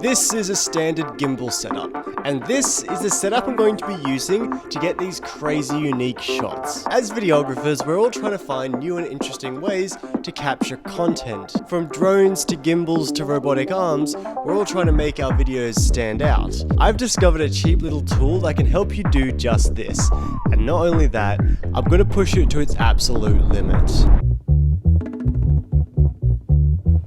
This is a standard gimbal setup, and this is the setup I'm going to be using to get these crazy unique shots. As videographers, we're all trying to find new and interesting ways to capture content. From drones to gimbals to robotic arms, we're all trying to make our videos stand out. I've discovered a cheap little tool that can help you do just this, and not only that, I'm going to push it to its absolute limit.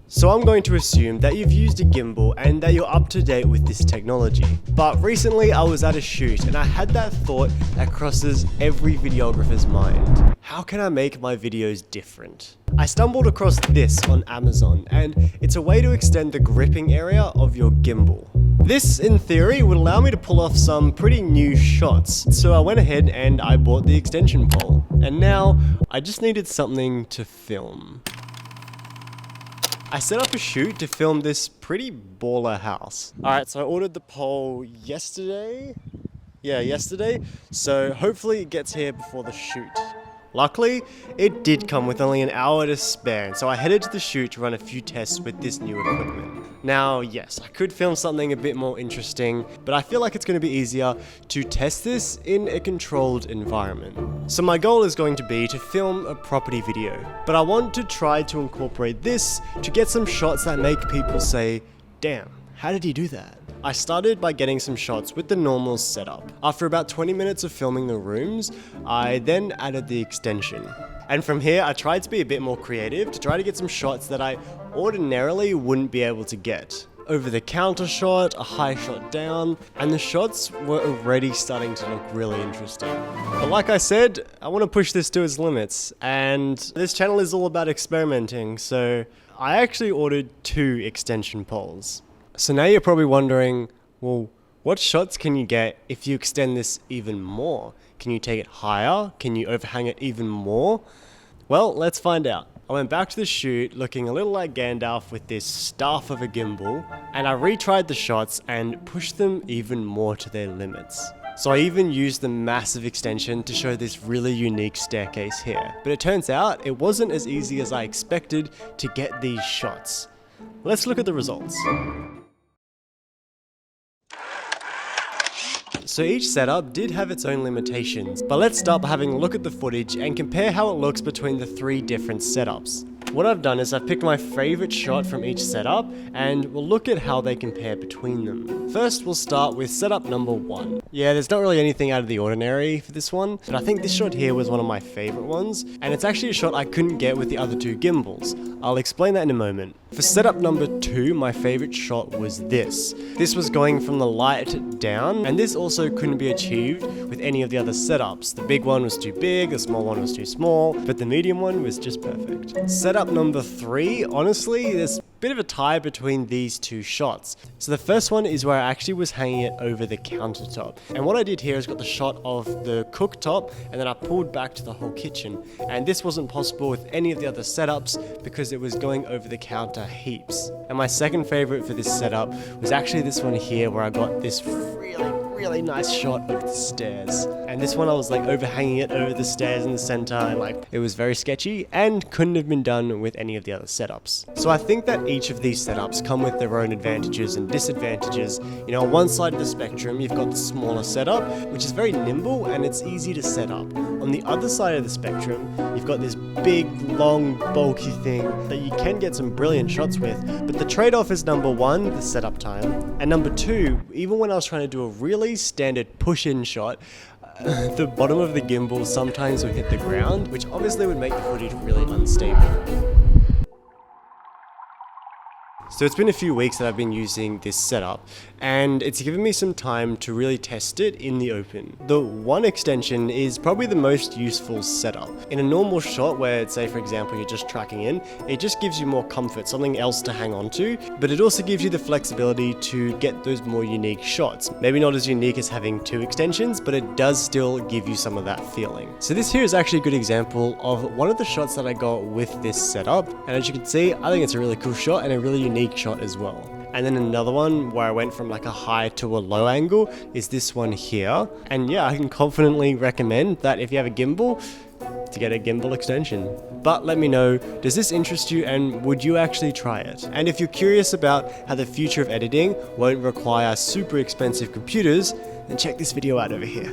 So I'm going to assume that you've used a gimbal and that you're up to date with this technology. But recently I was at a shoot and I had that thought that crosses every videographer's mind. How can I make my videos different? I stumbled across this on Amazon, and it's a way to extend the gripping area of your gimbal. This, in theory, would allow me to pull off some pretty new shots. So I went ahead and I bought the extension pole. And now I just needed something to film. I set up a shoot to film this pretty baller house. Alright, so I ordered the pole yesterday. So hopefully it gets here before the shoot. Luckily, it did come with only an hour to spare, so I headed to the shoot to run a few tests with this new equipment. Now, yes, I could film something a bit more interesting, but I feel like it's going to be easier to test this in a controlled environment. So my goal is going to be to film a property video, but I want to try to incorporate this to get some shots that make people say, "Damn, how did he do that?" I started by getting some shots with the normal setup. After about 20 minutes of filming the rooms, I then added the extension. And from here, I tried to be a bit more creative to try to get some shots that I ordinarily wouldn't be able to get. Over the counter shot, a high shot down, and the shots were already starting to look really interesting. But like I said, I want to push this to its limits, and this channel is all about experimenting, so I actually ordered 2 extension poles. So now you're probably wondering, well, what shots can you get if you extend this even more? Can you take it higher? Can you overhang it even more? Well, let's find out. I went back to the shoot looking a little like Gandalf with this staff of a gimbal, and I retried the shots and pushed them even more to their limits. So I even used the massive extension to show this really unique staircase here. But it turns out it wasn't as easy as I expected to get these shots. Let's look at the results. So each setup did have its own limitations, but let's start by having a look at the footage and compare how it looks between the 3 different setups. What I've done is I've picked my favorite shot from each setup and we'll look at how they compare between them. First, we'll start with setup number 1. Yeah, there's not really anything out of the ordinary for this one, but I think this shot here was one of my favorite ones, and it's actually a shot I couldn't get with the other 2 gimbals. I'll explain that in a moment. For setup number 2, my favorite shot was this. This was going from the light down, and this also couldn't be achieved with any of the other setups. The big one was too big, the small one was too small, but the medium one was just perfect. Setup number 3, honestly, there's a bit of a tie between these 2 shots. So the first one is where I actually was hanging it over the countertop. And what I did here is got the shot of the cooktop, and then I pulled back to the whole kitchen. And this wasn't possible with any of the other setups because it was going over the counter heaps. And my second favorite for this setup was actually this one here, where I got this really nice shot of the stairs. And this one I was like overhanging it over the stairs in the center, and like it was very sketchy and couldn't have been done with any of the other setups. So I think that each of these setups come with their own advantages and disadvantages. You know, on one side of the spectrum you've got the smaller setup, which is very nimble and it's easy to set up. On the other side of the spectrum, you've got this big, long, bulky thing that you can get some brilliant shots with, but the trade-off is number 1, the setup time, and number 2, even when I was trying to do a really standard push-in shot, the bottom of the gimbal sometimes would hit the ground, which obviously would make the footage really unstable. So it's been a few weeks that I've been using this setup, and it's given me some time to really test it in the open. The 1 extension is probably the most useful setup. In a normal shot where, say for example, you're just tracking in, it just gives you more comfort, something else to hang on to, but it also gives you the flexibility to get those more unique shots. Maybe not as unique as having 2 extensions, but it does still give you some of that feeling. So this here is actually a good example of one of the shots that I got with this setup, and as you can see, I think it's a really cool shot and a really unique shot as well. And then another one where I went from like a high to a low angle is this one here. And yeah, I can confidently recommend that if you have a gimbal, to get a gimbal extension. But let me know, does this interest you and would you actually try it? And if you're curious about how the future of editing won't require super expensive computers, then check this video out over here.